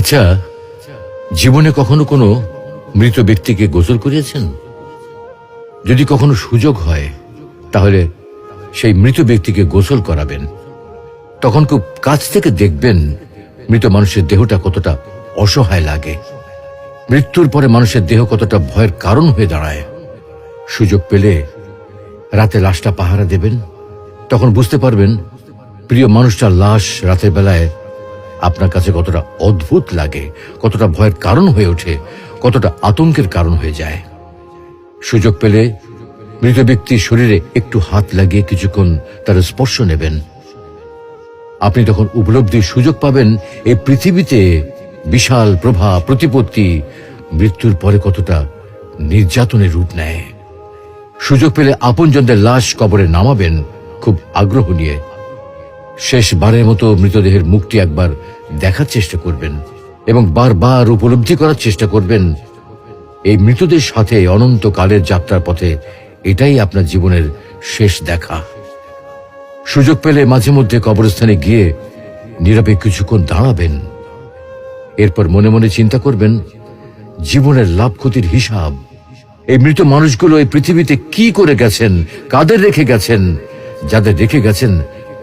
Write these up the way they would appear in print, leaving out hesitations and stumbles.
আচ্ছা, জীবনে কখনো কোনো মৃত ব্যক্তিকে গোসল করিয়েছেন? যদি কখনো সুযোগ হয় তাহলে সেই মৃত ব্যক্তিকে গোসল করাবেন। তখন খুব কাছ থেকে দেখবেন মৃত মানুষের দেহটা কতটা অসহায় লাগে, মৃত্যুর পরে মানুষের দেহ কতটা ভয়ের কারণ হয়ে দাঁড়ায়। সুযোগ পেলে রাতে লাশটা পাহারা দেবেন, তখন বুঝতে পারবেন প্রিয় মানুষটার লাশ রাতের বেলায় আপনার কাছে কতটা অদ্ভুত লাগে, কতটা ভয়ের কারণ হয়ে ওঠে, কতটা আতঙ্কের কারণ হয়ে যায়। সুযোগ পেলে মৃত ব্যক্তির শরীরে একটু হাত লাগিয়ে কিছুক্ষণ তার স্পর্শ নেবেন। আপনি তখন উপলব্ধির সুযোগ পাবেন এই পৃথিবীতে বিশাল প্রভাব প্রতিপত্তি মৃত্যুর পরে কতটা নির্যাতনের রূপ নেয়। সুযোগ পেলে আপনজনদের লাশ কবরে নামাবেন খুব আগ্রহ নিয়ে। শেষবারের মতো মৃতদেহের মুখটি একবার দেখার চেষ্টা করবেন এবং বারবার উপলব্ধি করার চেষ্টা করবেন এই মৃতদের সাথে অনন্তকালের যাত্রার পথে এটাই আপনার জীবনের শেষ দেখা। সুযোগ পেলে মাঝে মধ্যে কবরস্থানে গিয়ে নীরবে কিছুক্ষণ দাঁড়াবেন। এরপর মনে মনে চিন্তা করবেন জীবনের লাভ ক্ষতির হিসাব। এই মৃত মানুষগুলো এই পৃথিবীতে কি করে গেছেন, কাদের রেখে গেছেন। যাদের রেখে গেছেন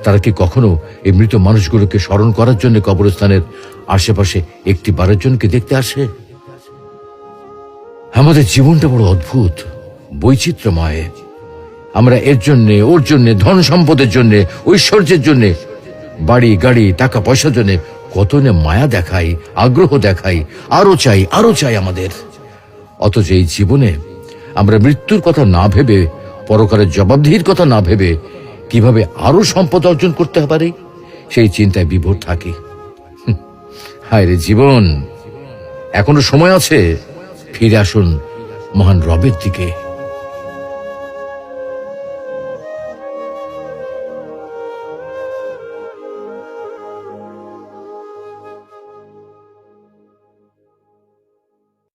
তারা কি কখনো এই মৃত মানুষগুলোকে স্মরণ করার জন্য কবরস্থানের আশেপাশে একটি বারের জন্য কি দেখতে আসে? আমাদের জীবনটা বড় অদ্ভুত, বৈচিত্র্যময়। আমরা এর জন্য ওর জন্য, ধন সম্পদের জন্য, ঐশ্বর্যের জন্য, বাড়ি গাড়ি টাকা পয়সার জন্য কত না মায়া দেখাই, আগ্রহ দেখাই, আরো চাই আমাদের। অথচ এই জীবনে আমরা মৃত্যুর কথা না ভেবে, পরকালের জবাবদিহির কথা না ভেবে কিভাবে আরো সম্পদ অর্জন করতে পারি সেই চিন্তায় বিভোর থাকি। হায় রে জীবন, এখনো সময় আছে, ফিরে আসুন মহান রবের দিকে।